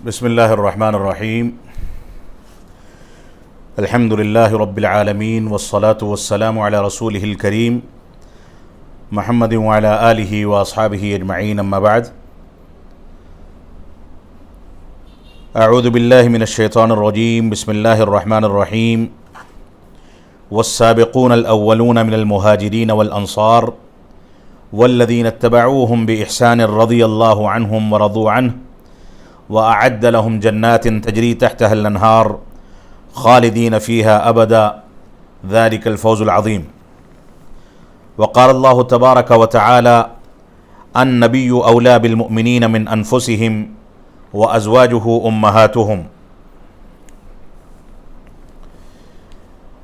بسم الله الرحمن الرحيم. الحمد لله رب العالمين والصلاة والسلام على رسوله الكريم محمد وعلى آله وأصحابه أجمعين، أما بعد. أعوذ بالله من الشيطان الرجيم. بسم الله الرحمن الرحيم. والسابقون الأولون من المهاجرين والأنصار والذين اتبعوهم بإحسان رضي الله عنهم ورضوا عنه وأعد لهم جنات تجري تحتها الأنهار خالدين فيها أبدا ذلك الفوز العظيم. وقال الله تبارك وتعالى: النبي أولى بالمؤمنين من أنفسهم وأزواجه أمهاتهم.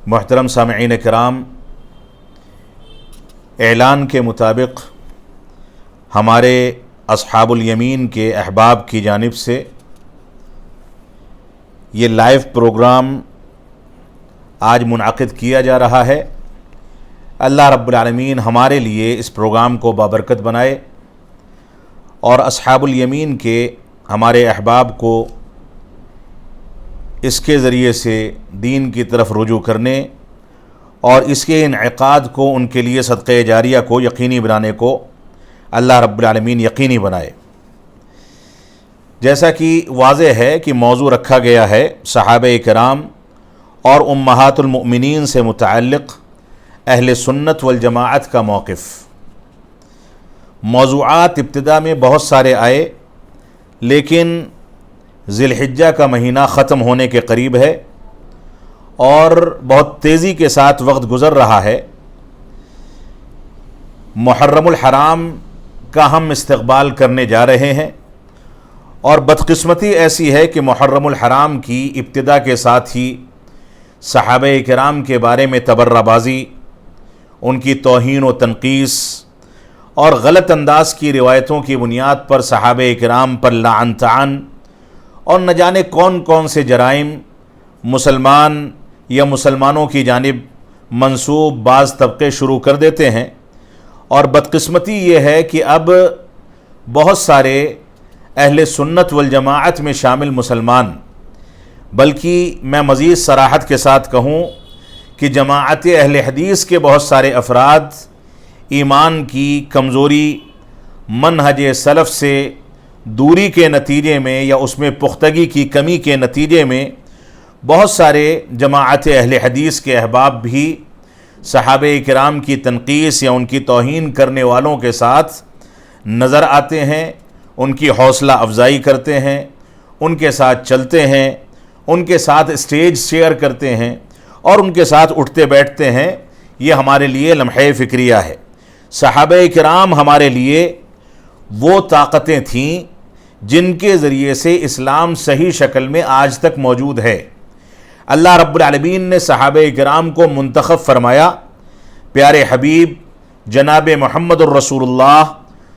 محترم سامعین کرام، اعلان کے مطابق ہمارے اصحاب الیمین کے احباب کی جانب سے یہ لائیو پروگرام آج منعقد کیا جا رہا ہے۔ اللہ رب العالمین ہمارے لیے اس پروگرام کو بابرکت بنائے اور اصحاب الیمین کے ہمارے احباب کو اس کے ذریعے سے دین کی طرف رجوع کرنے اور اس کے انعقاد کو، ان کے لیے صدقہ جاریہ کو یقینی بنانے کو اللہ رب العالمین یقینی بنائے۔ جیسا کہ واضح ہے کہ موضوع رکھا گیا ہے صحابہ کرام اور امہات المؤمنین سے متعلق اہل سنت والجماعت کا موقف۔ موضوعات ابتدا میں بہت سارے آئے، لیکن ذی الحجہ کا مہینہ ختم ہونے کے قریب ہے اور بہت تیزی کے ساتھ وقت گزر رہا ہے۔ محرم الحرام کا ہم استقبال کرنے جا رہے ہیں، اور بدقسمتی ایسی ہے کہ محرم الحرام کی ابتدا کے ساتھ ہی صحابہ کرام کے بارے میں تبرہ بازی، ان کی توہین و تنقیص اور غلط انداز کی روایتوں کی بنیاد پر صحابہ کرام پر لعن طعن اور نہ جانے کون کون سے جرائم مسلمان یا مسلمانوں کی جانب منسوب بعض طبقے شروع کر دیتے ہیں۔ اور بدقسمتی یہ ہے کہ اب بہت سارے اہل سنت والجماعت میں شامل مسلمان، بلکہ میں مزید صراحت کے ساتھ کہوں کہ جماعت اہل حدیث کے بہت سارے افراد ایمان کی کمزوری، منہج سلف سے دوری کے نتیجے میں یا اس میں پختگی کی کمی کے نتیجے میں بہت سارے جماعت اہل حدیث کے احباب بھی صحابہ کرام کی تنقیص یا ان کی توہین کرنے والوں کے ساتھ نظر آتے ہیں، ان کی حوصلہ افزائی کرتے ہیں، ان کے ساتھ چلتے ہیں، ان کے ساتھ اسٹیج شیئر کرتے ہیں اور ان کے ساتھ اٹھتے بیٹھتے ہیں۔ یہ ہمارے لیے لمحہ فکریہ ہے۔ صحابہ کرام ہمارے لیے وہ طاقتیں تھیں جن کے ذریعے سے اسلام صحیح شکل میں آج تک موجود ہے۔ اللہ رب العالمین نے صحابہ کرام کو منتخب فرمایا پیارے حبیب جناب محمد الرسول اللہ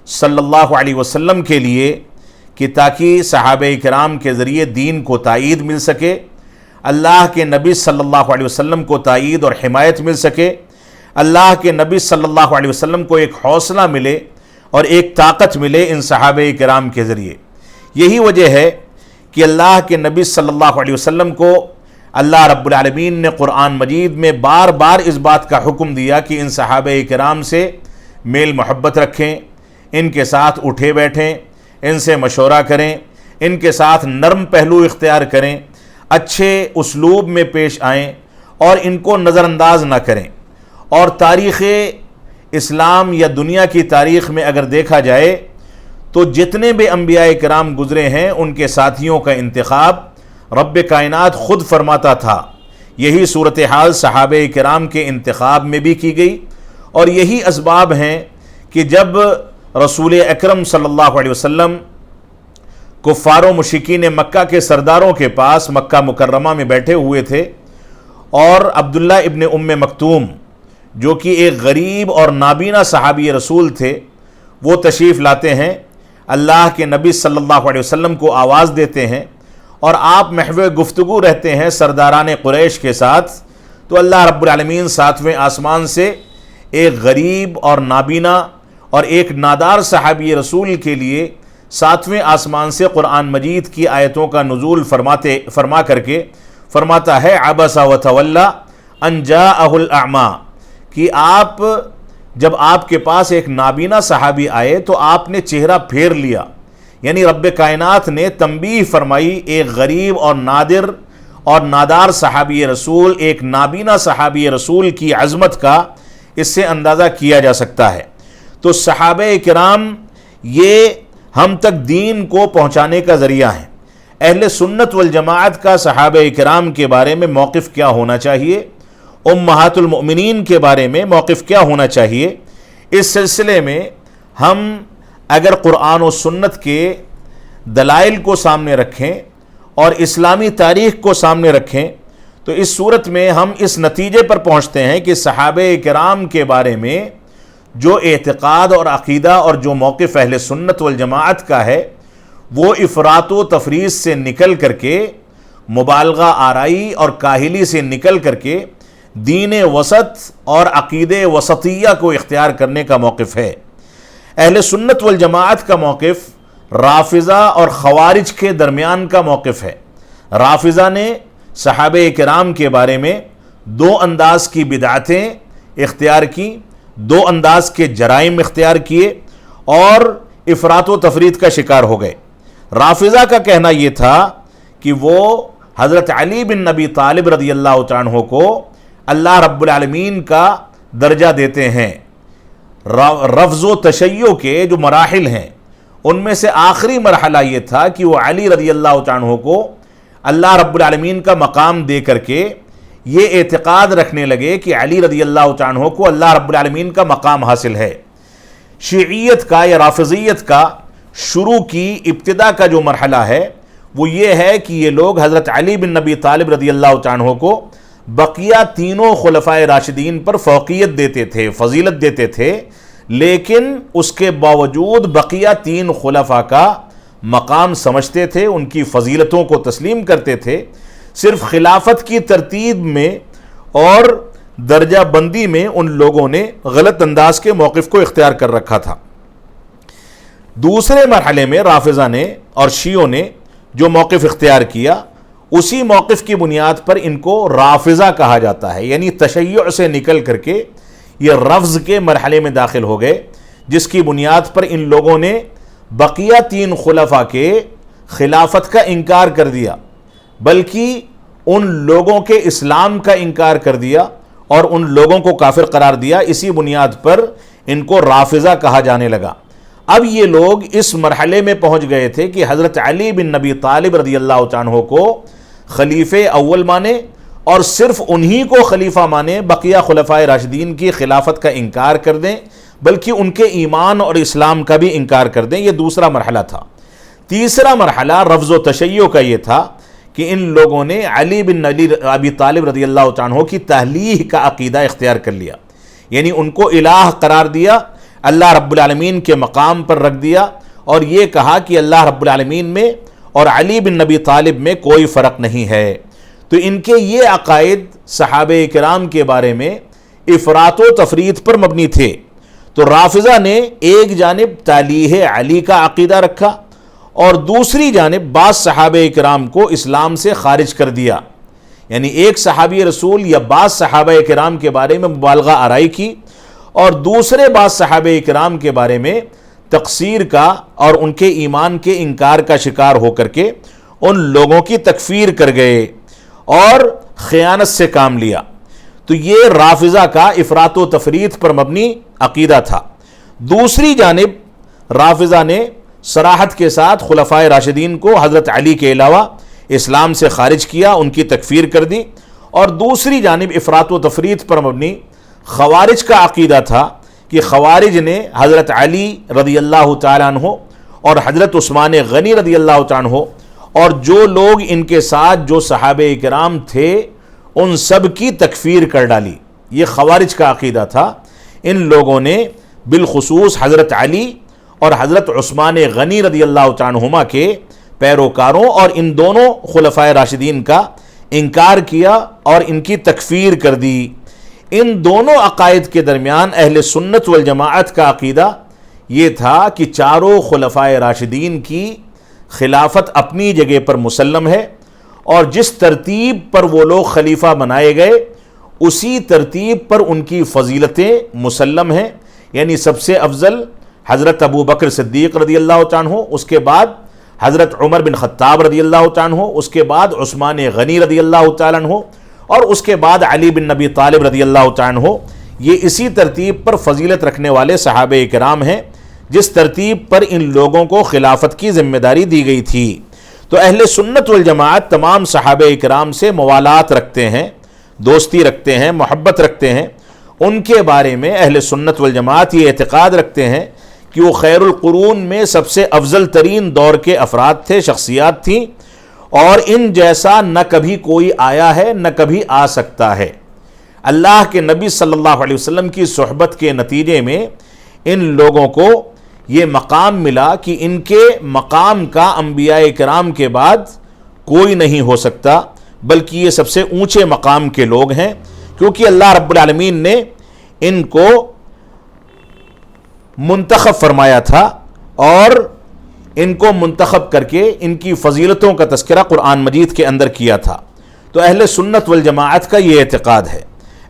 صلی اللہ علیہ وسلم کے لیے کہ تاکہ صحابہ کرام کے ذریعے دین کو تائید مل سکے، اللہ کے نبی صلی اللہ علیہ وسلم کو تائید اور حمایت مل سکے، اللہ کے نبی صلی اللہ علیہ وسلم کو ایک حوصلہ ملے اور ایک طاقت ملے ان صحابہ کرام کے ذریعے۔ یہی وجہ ہے کہ اللہ کے نبی صلی اللہ علیہ وسلم کو اللہ رب العالمین نے قرآن مجید میں بار بار اس بات کا حکم دیا کہ ان صحابہ کرام سے میل محبت رکھیں، ان کے ساتھ اٹھے بیٹھیں، ان سے مشورہ کریں، ان کے ساتھ نرم پہلو اختیار کریں، اچھے اسلوب میں پیش آئیں اور ان کو نظر انداز نہ کریں۔ اور تاریخ اسلام یا دنیا کی تاریخ میں اگر دیکھا جائے تو جتنے بھی انبیاء کرام گزرے ہیں ان کے ساتھیوں کا انتخاب رب کائنات خود فرماتا تھا۔ یہی صورتحال صحابہ کرام کے انتخاب میں بھی کی گئی، اور یہی اسباب ہیں کہ جب رسول اکرم صلی اللہ علیہ وسلم کفار و مشرکین مکہ کے سرداروں کے پاس مکہ مکرمہ میں بیٹھے ہوئے تھے، اور عبداللہ ابن ام مکتوم جو کہ ایک غریب اور نابینا صحابی رسول تھے، وہ تشریف لاتے ہیں، اللہ کے نبی صلی اللہ علیہ وسلم کو آواز دیتے ہیں اور آپ محو گفتگو رہتے ہیں سرداران قریش کے ساتھ، تو اللہ رب العالمین ساتویں آسمان سے ایک غریب اور نابینا اور ایک نادار صحابی رسول کے لیے ساتویں آسمان سے قرآن مجید کی آیتوں کا نزول فرما کر کے فرماتا ہے عبس وتولی ان جاءہ الاعمی، کہ جب آپ کے پاس ایک نابینا صحابی آئے تو آپ نے چہرہ پھیر لیا، یعنی رب کائنات نے تنبیہ فرمائی ایک غریب اور نادر اور نادار صحابی رسول، ایک نابینا صحابی رسول کی عظمت کا اس سے اندازہ کیا جا سکتا ہے۔ تو صحابہ کرام یہ ہم تک دین کو پہنچانے کا ذریعہ ہیں۔ اہل سنت والجماعت کا صحابہ کرام کے بارے میں موقف کیا ہونا چاہیے، امہات المؤمنین کے بارے میں موقف کیا ہونا چاہیے، اس سلسلے میں ہم اگر قرآن و سنت کے دلائل کو سامنے رکھیں اور اسلامی تاریخ کو سامنے رکھیں تو اس صورت میں ہم اس نتیجے پر پہنچتے ہیں کہ صحابہ کرام کے بارے میں جو اعتقاد اور عقیدہ اور جو موقف اہل سنت والجماعت کا ہے وہ افراط و تفریط سے نکل کر کے، مبالغہ آرائی اور کاہلی سے نکل کر کے دین وسط اور عقید وسطیہ کو اختیار کرنے کا موقف ہے۔ اہل سنت والجماعت کا موقف رافضہ اور خوارج کے درمیان کا موقف ہے۔ رافضہ نے صحابہ کرام کے بارے میں دو انداز کی بدعتیں اختیار کی، دو انداز کے جرائم اختیار کیے اور افراط و تفریط کا شکار ہو گئے۔ رافضہ کا کہنا یہ تھا کہ وہ حضرت علی بن ابی طالب رضی اللہ تعالیٰ عنہ کو اللہ رب العالمین کا درجہ دیتے ہیں۔ رفض و تشیع کے جو مراحل ہیں ان میں سے آخری مرحلہ یہ تھا کہ وہ علی رضی اللہ تعالیٰ عنہ کو اللہ رب العالمین کا مقام دے کر کے یہ اعتقاد رکھنے لگے کہ علی رضی اللہ تعالیٰ عنہ کو اللہ رب العالمین کا مقام حاصل ہے۔ شیعیت کا یا رافضیت کا شروع کی ابتدا کا جو مرحلہ ہے وہ یہ ہے کہ یہ لوگ حضرت علی بن ابی طالب رضی اللہ تعالیٰ عنہ کو بقیہ تینوں خلفائے راشدین پر فوقیت دیتے تھے، فضیلت دیتے تھے، لیکن اس کے باوجود بقیہ تین خلفاء کا مقام سمجھتے تھے، ان کی فضیلتوں کو تسلیم کرتے تھے۔ صرف خلافت کی ترتیب میں اور درجہ بندی میں ان لوگوں نے غلط انداز کے موقف کو اختیار کر رکھا تھا۔ دوسرے مرحلے میں رافضہ نے اور شیعوں نے جو موقف اختیار کیا اسی موقف کی بنیاد پر ان کو رافضہ کہا جاتا ہے، یعنی تشیع سے نکل کر کے یہ رفض کے مرحلے میں داخل ہو گئے، جس کی بنیاد پر ان لوگوں نے بقیہ تین خلفاء کے خلافت کا انکار کر دیا، بلکہ ان لوگوں کے اسلام کا انکار کر دیا اور ان لوگوں کو کافر قرار دیا۔ اسی بنیاد پر ان کو رافضہ کہا جانے لگا۔ اب یہ لوگ اس مرحلے میں پہنچ گئے تھے کہ حضرت علی بن ابی طالب رضی اللہ تعالیٰ عنہ کو خلیفہ اول مانے اور صرف انہی کو خلیفہ مانے، بقیہ خلفائے راشدین کی خلافت کا انکار کر دیں، بلکہ ان کے ایمان اور اسلام کا بھی انکار کر دیں۔ یہ دوسرا مرحلہ تھا۔ تیسرا مرحلہ رفض و تشیع کا یہ تھا کہ ان لوگوں نے علی بن ابی طالب رضی اللہ تعالیٰ عنہ کی تحلیہ کا عقیدہ اختیار کر لیا، یعنی ان کو الہ قرار دیا، اللہ رب العالمین کے مقام پر رکھ دیا اور یہ کہا کہ اللہ رب العالمین میں اور علی بن ابی طالب میں کوئی فرق نہیں ہے۔ تو ان کے یہ عقائد صحابہ کرام کے بارے میں افراط و تفریط پر مبنی تھے۔ تو رافضہ نے ایک جانب تالیہ علی کا عقیدہ رکھا اور دوسری جانب بعض صحابہ کرام کو اسلام سے خارج کر دیا، یعنی ایک صحابی رسول یا بعض صحابہ کرام کے بارے میں مبالغہ آرائی کی اور دوسرے بعض صحابہ کرام کے بارے میں تقصیر کا اور ان کے ایمان کے انکار کا شکار ہو کر کے ان لوگوں کی تکفیر کر گئے اور خیانت سے کام لیا۔ تو یہ رافضہ کا افراط و تفریط پر مبنی عقیدہ تھا۔ دوسری جانب رافضہ نے صراحت کے ساتھ خلفائے راشدین کو حضرت علی کے علاوہ اسلام سے خارج کیا، ان کی تکفیر کر دی، اور دوسری جانب افراط و تفریط پر مبنی خوارج کا عقیدہ تھا کہ خوارج نے حضرت علی رضی اللہ تعالیٰ عنہ اور حضرت عثمان غنی رضی اللہ تعالیٰ عنہ اور جو لوگ ان کے ساتھ جو صحابہ کرام تھے ان سب کی تکفیر کر ڈالی۔ یہ خوارج کا عقیدہ تھا۔ ان لوگوں نے بالخصوص حضرت علی اور حضرت عثمان غنی رضی اللہ تعالیٰ عنہما کے پیروکاروں اور ان دونوں خلفائے راشدین کا انکار کیا اور ان کی تکفیر کر دی۔ ان دونوں عقائد کے درمیان اہل سنت والجماعت کا عقیدہ یہ تھا کہ چاروں خلفائے راشدین کی خلافت اپنی جگہ پر مسلم ہے، اور جس ترتیب پر وہ لوگ خلیفہ بنائے گئے اسی ترتیب پر ان کی فضیلتیں مسلم ہیں۔ یعنی سب سے افضل حضرت ابو بکر صدیق رضی اللہ تعالیٰ عنہ، اس کے بعد حضرت عمر بن خطاب رضی اللہ تعالیٰ عنہ، اس کے بعد عثمان غنی رضی اللہ تعالیٰ عنہ، اور اس کے بعد علی بن نبی طالب رضی اللہ تعالیٰ عنہ۔ یہ اسی ترتیب پر فضیلت رکھنے والے صحابہ کرام ہیں جس ترتیب پر ان لوگوں کو خلافت کی ذمہ داری دی گئی تھی۔ تو اہل سنت والجماعت تمام صحابہ کرام سے موالات رکھتے ہیں، دوستی رکھتے ہیں، محبت رکھتے ہیں۔ ان کے بارے میں اہل سنت والجماعت یہ اعتقاد رکھتے ہیں کہ وہ خیر القرون میں سب سے افضل ترین دور کے افراد تھے، شخصیات تھیں، اور ان جیسا نہ کبھی کوئی آیا ہے نہ کبھی آ سکتا ہے۔ اللہ کے نبی صلی اللہ علیہ وسلم کی صحبت کے نتیجے میں ان لوگوں کو یہ مقام ملا کہ ان کے مقام کا انبیاء کرام کے بعد کوئی نہیں ہو سکتا، بلکہ یہ سب سے اونچے مقام کے لوگ ہیں، کیونکہ اللہ رب العالمین نے ان کو منتخب فرمایا تھا، اور ان کو منتخب کر کے ان کی فضیلتوں کا تذکرہ قرآن مجید کے اندر کیا تھا۔ تو اہل سنت والجماعت کا یہ اعتقاد ہے۔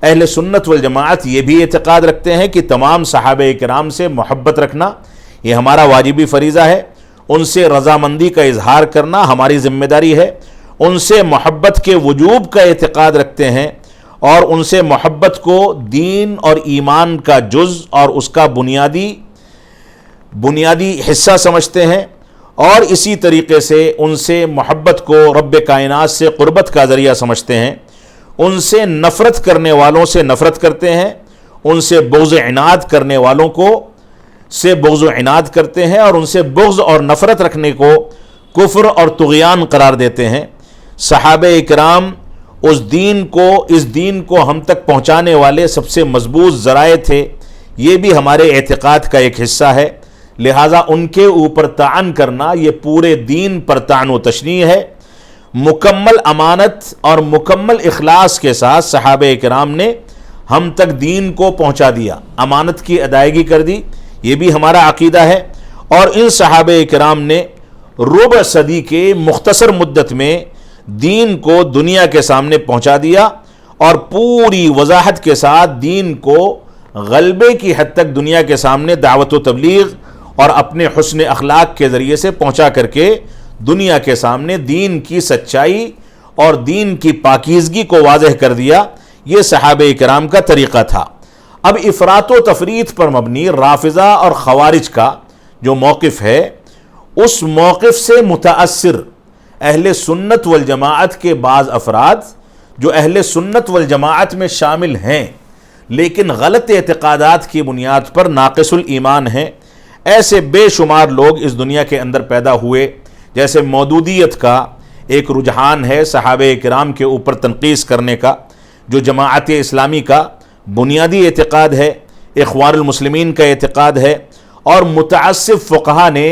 اہل سنت والجماعت یہ بھی اعتقاد رکھتے ہیں کہ تمام صحابہ کرام سے محبت رکھنا یہ ہمارا واجبی فریضہ ہے، ان سے رضامندی کا اظہار کرنا ہماری ذمہ داری ہے، ان سے محبت کے وجوب کا اعتقاد رکھتے ہیں، اور ان سے محبت کو دین اور ایمان کا جز اور اس کا بنیادی حصہ سمجھتے ہیں، اور اسی طریقے سے ان سے محبت کو رب کائنات سے قربت کا ذریعہ سمجھتے ہیں۔ ان سے نفرت کرنے والوں سے نفرت کرتے ہیں، ان سے بغض عناد کرنے والوں کو سے بغض و عناد کرتے ہیں، اور ان سے بغض اور نفرت رکھنے کو کفر اور طغیان قرار دیتے ہیں۔ صحابہ اکرام اس دین کو ہم تک پہنچانے والے سب سے مضبوط ذرائع تھے، یہ بھی ہمارے اعتقاد کا ایک حصہ ہے، لہٰذا ان کے اوپر طعن کرنا یہ پورے دین پر طعن و تشنیع ہے۔ مکمل امانت اور مکمل اخلاص کے ساتھ صحابہ کرام نے ہم تک دین کو پہنچا دیا، امانت کی ادائیگی کر دی، یہ بھی ہمارا عقیدہ ہے۔ اور ان صحابہ کرام نے ربع صدی کے مختصر مدت میں دین کو دنیا کے سامنے پہنچا دیا، اور پوری وضاحت کے ساتھ دین کو غلبے کی حد تک دنیا کے سامنے دعوت و تبلیغ اور اپنے حسن اخلاق کے ذریعے سے پہنچا کر کے دنیا کے سامنے دین کی سچائی اور دین کی پاکیزگی کو واضح کر دیا۔ یہ صحابہ کرام کا طریقہ تھا۔ اب افراط و تفریط پر مبنی رافضہ اور خوارج کا جو موقف ہے، اس موقف سے متاثر اہل سنت والجماعت کے بعض افراد جو اہل سنت والجماعت میں شامل ہیں لیکن غلط اعتقادات کی بنیاد پر ناقص الایمان ہیں، ایسے بے شمار لوگ اس دنیا کے اندر پیدا ہوئے۔ جیسے مودودیت کا ایک رجحان ہے صحابہ کرام کے اوپر تنقیص کرنے کا، جو جماعت اسلامی کا بنیادی اعتقاد ہے، اخوان المسلمین کا اعتقاد ہے، اور متعصب فقہا نے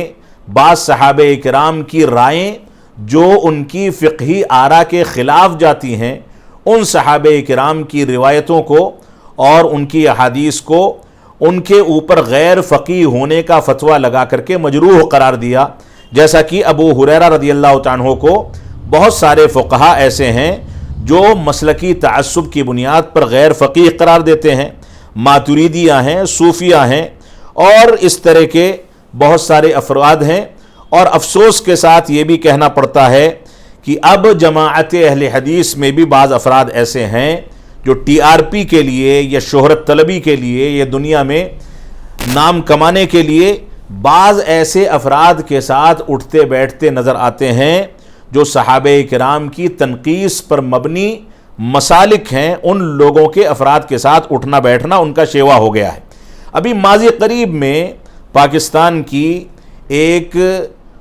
بعض صحابہ کرام کی رائیں جو ان کی فقہی آراء کے خلاف جاتی ہیں، ان صحابہ کرام کی روایتوں کو اور ان کی احادیث کو ان کے اوپر غیر فقیہ ہونے کا فتویٰ لگا کر کے مجروح قرار دیا۔ جیسا کہ ابو ہریرہ رضی اللہ عنہ کو بہت سارے فقہا ایسے ہیں جو مسلکی تعصب کی بنیاد پر غیر فقیہ قرار دیتے ہیں، ماتریدیہ ہیں، صوفیہ ہیں، اور اس طرح کے بہت سارے افراد ہیں۔ اور افسوس کے ساتھ یہ بھی کہنا پڑتا ہے کہ اب جماعت اہل حدیث میں بھی بعض افراد ایسے ہیں جو ٹی آر پی کے لیے یا شہرت طلبی کے لیے یا دنیا میں نام کمانے کے لیے بعض ایسے افراد کے ساتھ اٹھتے بیٹھتے نظر آتے ہیں جو صحابہ کرام کی تنقیص پر مبنی مسالک ہیں۔ ان لوگوں کے افراد کے ساتھ اٹھنا بیٹھنا ان کا شیوا ہو گیا ہے۔ ابھی ماضی قریب میں پاکستان کی ایک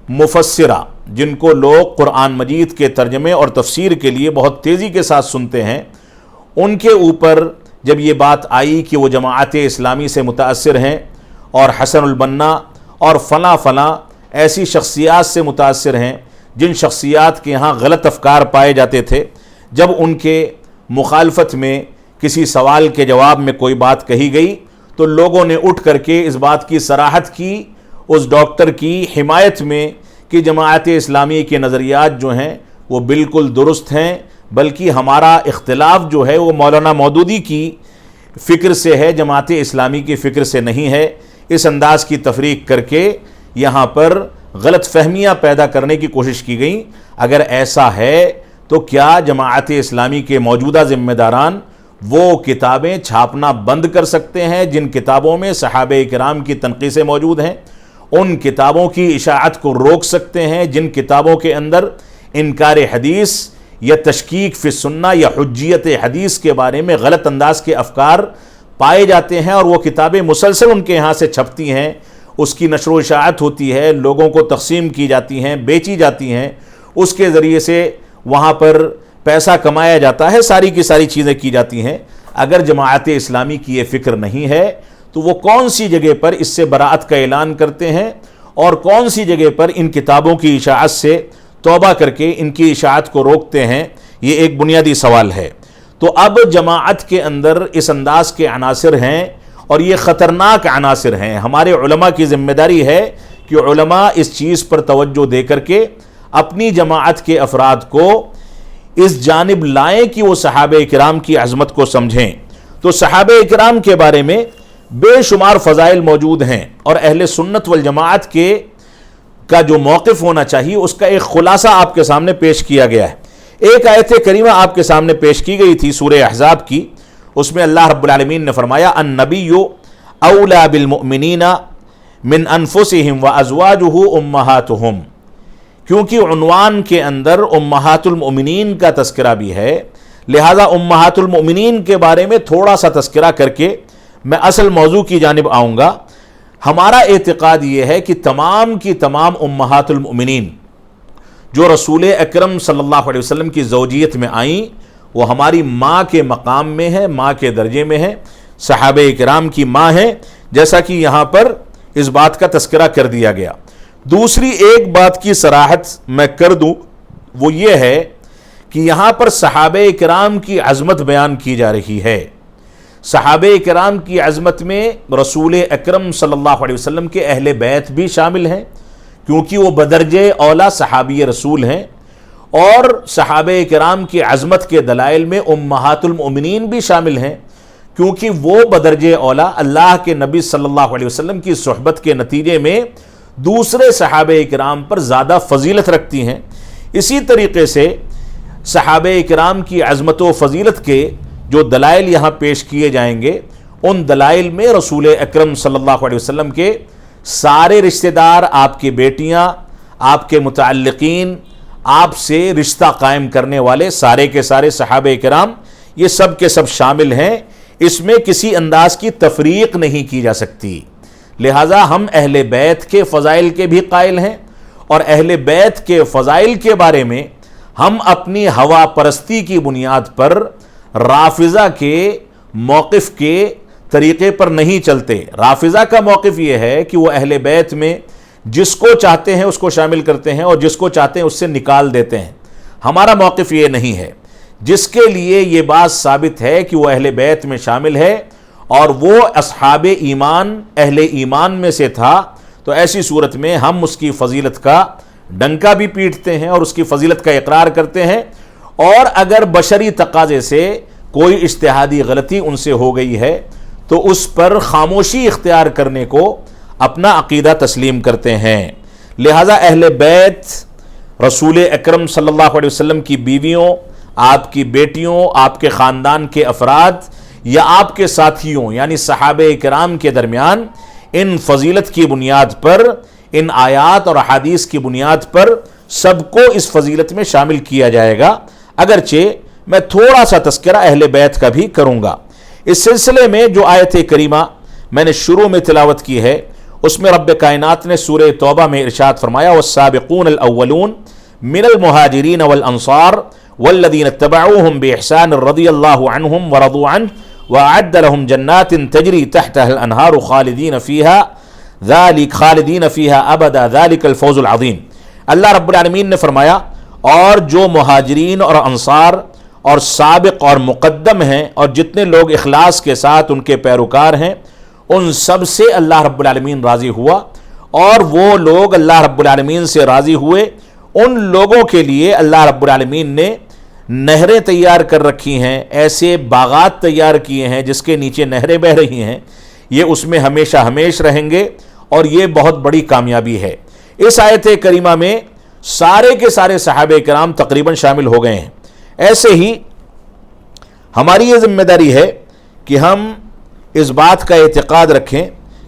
مفسرہ جن کو لوگ قرآن مجید کے ترجمے اور تفسیر کے لیے بہت تیزی کے ساتھ سنتے ہیں، ان کے اوپر جب یہ بات آئی کہ وہ جماعت اسلامی سے متاثر ہیں اور حسن البنا اور فلاں ایسی شخصیات سے متاثر ہیں جن شخصیات کے یہاں غلط افکار پائے جاتے تھے، جب ان کے مخالفت میں کسی سوال کے جواب میں کوئی بات کہی گئی تو لوگوں نے اٹھ کر کے اس بات کی صراحت کی اس ڈاکٹر کی حمایت میں کہ جماعت اسلامی کے نظریات جو ہیں وہ بالکل درست ہیں، بلکہ ہمارا اختلاف جو ہے وہ مولانا مودودی کی فکر سے ہے، جماعت اسلامی کی فکر سے نہیں ہے۔ اس انداز کی تفریق کر کے یہاں پر غلط فہمیاں پیدا کرنے کی کوشش کی گئی۔ اگر ایسا ہے تو کیا جماعت اسلامی کے موجودہ ذمہ داران وہ کتابیں چھاپنا بند کر سکتے ہیں جن کتابوں میں صحابہ کرام کی تنقیصیں موجود ہیں؟ ان کتابوں کی اشاعت کو روک سکتے ہیں جن کتابوں کے اندر انکار حدیث یا تشکیک فی السنہ یا حجیت حدیث کے بارے میں غلط انداز کے افکار پائے جاتے ہیں، اور وہ کتابیں مسلسل ان کے یہاں سے چھپتی ہیں، اس کی نشر و اشاعت ہوتی ہے، لوگوں کو تقسیم کی جاتی ہیں، بیچی جاتی ہیں، اس کے ذریعے سے وہاں پر پیسہ کمایا جاتا ہے، ساری کی ساری چیزیں کی جاتی ہیں۔ اگر جماعت اسلامی کی یہ فکر نہیں ہے تو وہ کون سی جگہ پر اس سے براءت کا اعلان کرتے ہیں اور کون سی جگہ پر ان کتابوں کی اشاعت سے توبہ کر کے ان کی اشاعت کو روکتے ہیں؟ یہ ایک بنیادی سوال ہے۔ تو اب جماعت کے اندر اس انداز کے عناصر ہیں اور یہ خطرناک عناصر ہیں۔ ہمارے علماء کی ذمہ داری ہے کہ علماء اس چیز پر توجہ دے کر کے اپنی جماعت کے افراد کو اس جانب لائیں کہ وہ صحابہ کرام کی عظمت کو سمجھیں۔ تو صحابہ کرام کے بارے میں بے شمار فضائل موجود ہیں، اور اہل سنت والجماعت کا جو موقف ہونا چاہیے اس کا ایک خلاصہ آپ کے سامنے پیش کیا گیا ہے۔ ایک آیت کریمہ آپ کے سامنے پیش کی گئی تھی سورہ احزاب کی، اس میں اللہ رب العالمین نے فرمایا النبی اولا بالمؤمنین من انفسہم وازواجہ امہاتہم، کیونکہ عنوان کے اندر امہات المؤمنین کا تذکرہ بھی ہے، لہذا امہات المؤمنین کے بارے میں تھوڑا سا تذکرہ کر کے میں اصل موضوع کی جانب آؤں گا۔ ہمارا اعتقاد یہ ہے کہ تمام کی تمام امہات المؤمنین جو رسول اکرم صلی اللہ علیہ وسلم کی زوجیت میں آئیں وہ ہماری ماں کے مقام میں ہیں، ماں کے درجے میں ہیں، صحابہ کرام کی ماں ہیں، جیسا کہ یہاں پر اس بات کا تذکرہ کر دیا گیا۔ دوسری ایک بات کی صراحت میں کر دوں، وہ یہ ہے کہ یہاں پر صحابہ کرام کی عظمت بیان کی جا رہی ہے۔ صحابہ کرام کی عظمت میں رسول اکرم صلی اللہ علیہ وسلم کے اہل بیت بھی شامل ہیں، کیونکہ وہ بدرجہ اولا صحابی رسول ہیں، اور صحابہ کرام کی عظمت کے دلائل میں امہات المؤمنین بھی شامل ہیں، کیونکہ وہ بدرجہ اولا اللہ کے نبی صلی اللہ علیہ وسلم کی صحبت کے نتیجے میں دوسرے صحابہ کرام پر زیادہ فضیلت رکھتی ہیں۔ اسی طریقے سے صحابہ کرام کی عظمت و فضیلت کے جو دلائل یہاں پیش کیے جائیں گے، ان دلائل میں رسول اکرم صلی اللہ علیہ وسلم کے سارے رشتہ دار، آپ کی بیٹیاں، آپ کے متعلقین، آپ سے رشتہ قائم کرنے والے سارے کے سارے صحابہ کرام، یہ سب کے سب شامل ہیں۔ اس میں کسی انداز کی تفریق نہیں کی جا سکتی، لہٰذا ہم اہل بیت کے فضائل کے بھی قائل ہیں، اور اہل بیت کے فضائل کے بارے میں ہم اپنی ہوا پرستی کی بنیاد پر رافضہ کے موقف کے طریقے پر نہیں چلتے۔ رافضہ کا موقف یہ ہے کہ وہ اہل بیت میں جس کو چاہتے ہیں اس کو شامل کرتے ہیں اور جس کو چاہتے ہیں اس سے نکال دیتے ہیں۔ ہمارا موقف یہ نہیں ہے۔ جس کے لیے یہ بات ثابت ہے کہ وہ اہل بیت میں شامل ہے اور وہ اصحاب ایمان، اہل ایمان میں سے تھا، تو ایسی صورت میں ہم اس کی فضیلت کا ڈنکا بھی پیٹتے ہیں اور اس کی فضیلت کا اقرار کرتے ہیں، اور اگر بشری تقاضے سے کوئی اجتہادی غلطی ان سے ہو گئی ہے تو اس پر خاموشی اختیار کرنے کو اپنا عقیدہ تسلیم کرتے ہیں۔ لہذا اہل بیت رسول اکرم صلی اللہ علیہ وسلم کی بیویوں، آپ کی بیٹیوں، آپ کے خاندان کے افراد یا آپ کے ساتھیوں یعنی صحابہ کرام کے درمیان ان فضیلت کی بنیاد پر، ان آیات اور احادیث کی بنیاد پر سب کو اس فضیلت میں شامل کیا جائے گا، اگرچہ میں تھوڑا سا تذکرہ اہل بیت کا بھی کروں گا۔ اس سلسلے میں جو آیت کریمہ میں نے شروع میں تلاوت کی ہے، اس میں رب کائنات نے سورہ توبہ میں ارشاد فرمایا والسابقون الاولون من المہاجرین والانصار والذین اتبعوهم بإحسان رضی اللہ عنہم ورضوا عنہ وأعد لهم جنات تجری تحتها الانہار خالدین فیہا ابدا ذلک الفوز العظیم۔ اللہ رب العالمین نے فرمایا اور جو مہاجرین اور انصار اور سابق اور مقدم ہیں اور جتنے لوگ اخلاص کے ساتھ ان کے پیروکار ہیں، ان سب سے اللہ رب العالمین راضی ہوا، اور وہ لوگ اللہ رب العالمین سے راضی ہوئے، ان لوگوں کے لیے اللہ رب العالمین نے نہریں تیار کر رکھی ہیں، ایسے باغات تیار کیے ہیں جس کے نیچے نہریں بہہ رہی ہیں، یہ اس میں ہمیشہ ہمیش رہیں گے، اور یہ بہت بڑی کامیابی ہے۔ اس آیت کریمہ میں سارے کے سارے صحابہ کرام تقریباً شامل ہو گئے ہیں۔ ایسے ہی ہماری یہ ذمہ داری ہے کہ ہم اس بات کا اعتقاد رکھیں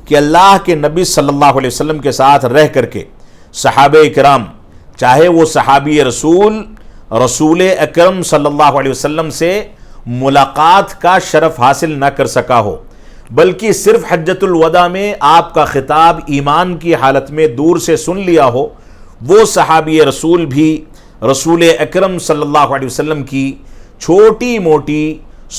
کہ اللہ کے نبی صلی اللہ علیہ وسلم کے ساتھ رہ کر کے صحابہ کرام، چاہے وہ صحابی رسول اکرم صلی اللہ علیہ وسلم سے ملاقات کا شرف حاصل نہ کر سکا ہو، بلکہ صرف حجۃ الوداع میں آپ کا خطاب ایمان کی حالت میں دور سے سن لیا ہو، وہ صحابی رسول بھی رسول اکرم صلی اللہ علیہ وسلم کی چھوٹی موٹی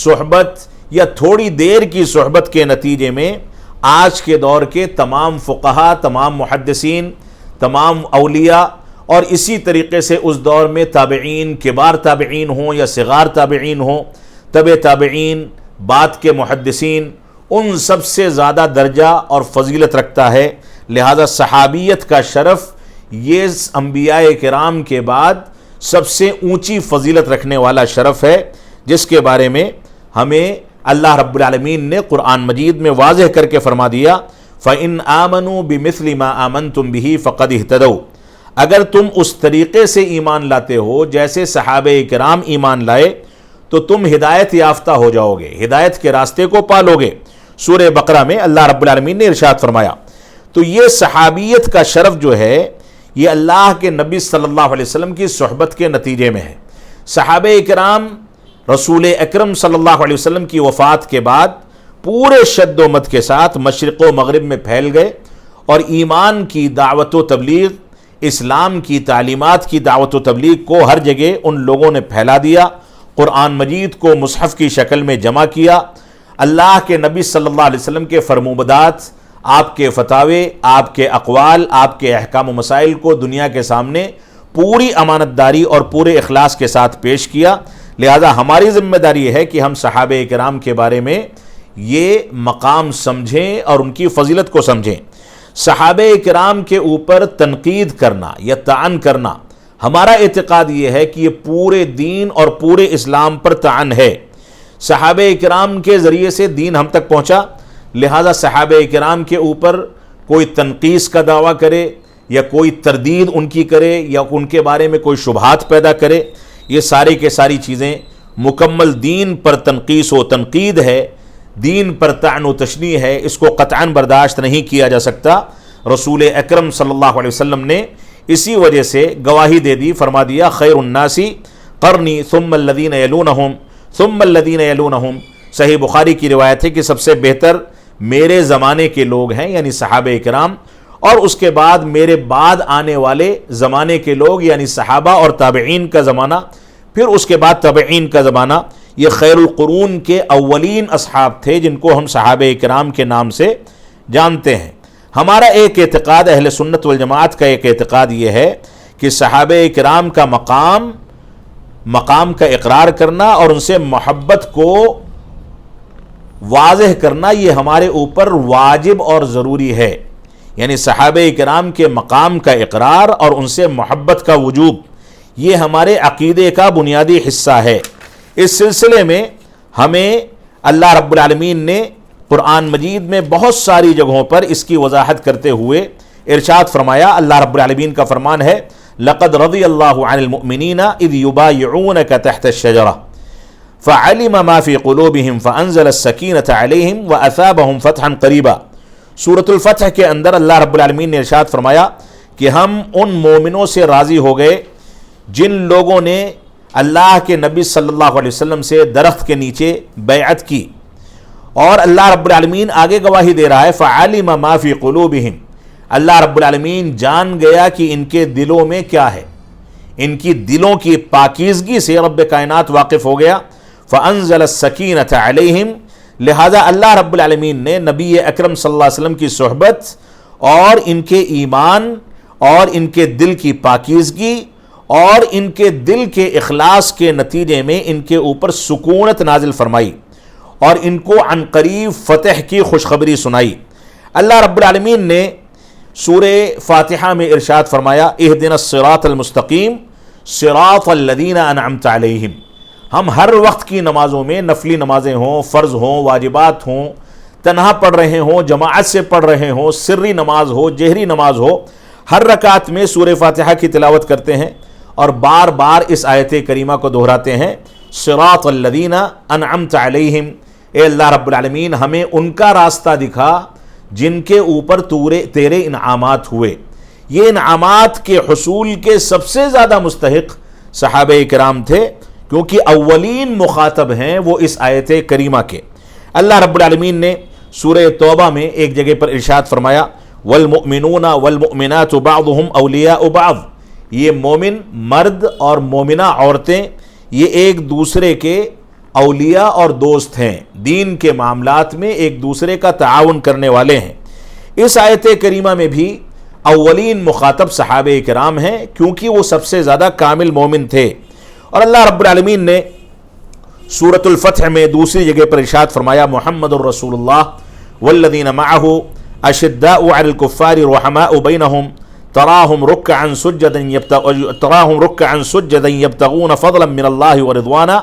صحبت یا تھوڑی دیر کی صحبت کے نتیجے میں آج کے دور کے تمام فقہا، تمام محدثین، تمام اولیاء، اور اسی طریقے سے اس دور میں تابعین، کبار تابعین ہوں یا صغار تابعین ہوں، تبع تابعین، بعد کے محدثین، ان سب سے زیادہ درجہ اور فضیلت رکھتا ہے۔ لہذا صحابیت کا شرف یہ انبیاء کرام کے بعد سب سے اونچی فضیلت رکھنے والا شرف ہے، جس کے بارے میں ہمیں اللہ رب العالمین نے قرآن مجید میں واضح کر کے فرما دیا، فَإِنْ آمَنُوا بِمِثْلِ مَا آمَنْتُمْ بِهِ فَقَدْ اهْتَدَوْا، اگر تم اس طریقے سے ایمان لاتے ہو جیسے صحابہ کرام ایمان لائے تو تم ہدایت یافتہ ہو جاؤ گے، ہدایت کے راستے کو پالو گے۔ سورہ بقرہ میں اللہ رب العالمین نے ارشاد فرمایا۔ تو یہ صحابیت کا شرف جو ہے یہ اللہ کے نبی صلی اللہ علیہ وسلم کی صحبت کے نتیجے میں ہے۔ صحابہ کرام رسول اکرم صلی اللہ علیہ وسلم کی وفات کے بعد پورے شد و مد کے ساتھ مشرق و مغرب میں پھیل گئے، اور ایمان کی دعوت و تبلیغ، اسلام کی تعلیمات کی دعوت و تبلیغ کو ہر جگہ ان لوگوں نے پھیلا دیا، قرآن مجید کو مصحف کی شکل میں جمع کیا، اللہ کے نبی صلی اللہ علیہ وسلم کے فرمودات، آپ کے فتاوے، آپ کے اقوال، آپ کے احکام و مسائل کو دنیا کے سامنے پوری امانت داری اور پورے اخلاص کے ساتھ پیش کیا۔ لہذا ہماری ذمہ داری ہے کہ ہم صحابہ کرام کے بارے میں یہ مقام سمجھیں اور ان کی فضیلت کو سمجھیں۔ صحابہ کرام کے اوپر تنقید کرنا یا طعن کرنا، ہمارا اعتقاد یہ ہے کہ یہ پورے دین اور پورے اسلام پر طعن ہے۔ صحابہ کرام کے ذریعے سے دین ہم تک پہنچا، لہذا صحابہ کرام کے اوپر کوئی تنقیص کا دعویٰ کرے یا کوئی تردید ان کی کرے یا ان کے بارے میں کوئی شبہات پیدا کرے، یہ سارے کے ساری چیزیں مکمل دین پر تنقیص و تنقید ہے، دین پر طعن و تشنیع ہے، اس کو قطعاً برداشت نہیں کیا جا سکتا۔ رسول اکرم صلی اللہ علیہ وسلم نے اسی وجہ سے گواہی دے دی، فرما دیا خیر الناس قرنی ثم الذین یلونہم ثم الذین یلونہم۔ صحیح بخاری کی روایت ہے کہ سب سے بہتر میرے زمانے کے لوگ ہیں، یعنی صحابہ کرام، اور اس کے بعد میرے بعد آنے والے زمانے کے لوگ یعنی صحابہ اور تابعین کا زمانہ، پھر اس کے بعد تابعین کا زمانہ۔ یہ خیر القرون کے اولین اصحاب تھے جن کو ہم صحابہ کرام کے نام سے جانتے ہیں۔ ہمارا ایک اعتقاد، اہل سنت والجماعت کا ایک اعتقاد یہ ہے کہ صحابہ کرام کا مقام کا اقرار کرنا اور ان سے محبت کو واضح کرنا یہ ہمارے اوپر واجب اور ضروری ہے۔ یعنی صحابہ کرام کے مقام کا اقرار اور ان سے محبت کا وجوب یہ ہمارے عقیدے کا بنیادی حصہ ہے۔ اس سلسلے میں ہمیں اللہ رب العالمین نے قرآن مجید میں بہت ساری جگہوں پر اس کی وضاحت کرتے ہوئے ارشاد فرمایا۔ اللہ رب العالمین کا فرمان ہے لَقَدْ رَضِيَ اللَّهُ عَنِ الْمُؤْمِنِينَ إِذْ يُبَايِعُونَكَ تَحْتَ الشَّجَرَةِ فَعَلِمَ مَا فِي قُلُوبِهِمْ فَأَنزَلَ السَّكِينَةَ عَلَيْهِمْ وَأَثَابَهُمْ فَتْحًا قَرِيبًا۔ سورۃ الفتح کے اندر اللہ رب العالمین نے ارشاد فرمایا کہ ہم ان مومنوں سے راضی ہو گئے جن لوگوں نے اللہ کے نبی صلی اللہ علیہ وسلم سے درخت کے نیچے بیعت کی، اور اللہ رب العالمین آگے گواہی دے رہا ہے فَعَلِمَ مَا فِي قُلُوبِهِمْ، اللہ رب العالمین جان گیا کہ ان کے دلوں میں کیا ہے، ان کی دلوں کی پاکیزگی سے رب کائنات واقف ہو گیا۔ فَأَنزَلَ السَّكِينَةَ عَلَيْهِمْ، لہذا اللہ رب العالمین نے نبی اکرم صلی اللہ علیہ وسلم کی صحبت اور ان کے ایمان اور ان کے دل کی پاکیزگی اور ان کے دل کے اخلاص کے نتیجے میں ان کے اوپر سکونت نازل فرمائی، اور ان کو عن قریب فتح کی خوشخبری سنائی۔ اللہ رب العالمین نے سورہ فاتحہ میں ارشاد فرمایا اہدنا الصراط المستقیم صراط الذین انعمت علیہم۔ ہم ہر وقت کی نمازوں میں، نفلی نمازیں ہوں، فرض ہوں، واجبات ہوں، تنہا پڑھ رہے ہوں، جماعت سے پڑھ رہے ہوں، سری نماز ہو، جہری نماز ہو، ہر رکعت میں سورہ فاتحہ کی تلاوت کرتے ہیں اور بار بار اس آیت کریمہ کو دہراتے ہیں صراط الذین انعمت علیہم۔ اے اللہ رب العالمین ہمیں ان کا راستہ دکھا جن کے اوپر تیرے انعامات ہوئے۔ یہ انعامات کے حصول کے سب سے زیادہ مستحق صحابہ کرام تھے، کیونکہ اولین مخاطب ہیں وہ اس آیت کریمہ کے۔ اللہ رب العالمین نے سورہ توبہ میں ایک جگہ پر ارشاد فرمایا والمؤمنون والمؤمنات بعضهم اولیاء بعض۔ یہ مومن مرد اور مومنہ عورتیں یہ ایک دوسرے کے اولیاء اور دوست ہیں، دین کے معاملات میں ایک دوسرے کا تعاون کرنے والے ہیں۔ اس آیت کریمہ میں بھی اولین مخاطب صحابہ کرام ہیں، کیونکہ وہ سب سے زیادہ کامل مومن تھے۔ اور اللہ رب العالمین نے سورۃ الفتح میں دوسری جگہ پر ارشاد فرمایا محمد الرسول اللہ والذین معہ اشداء علی الکفار رحماء بینہم تراہم رکعا سجدا یبتغون فضلا من اللہ ورضوانا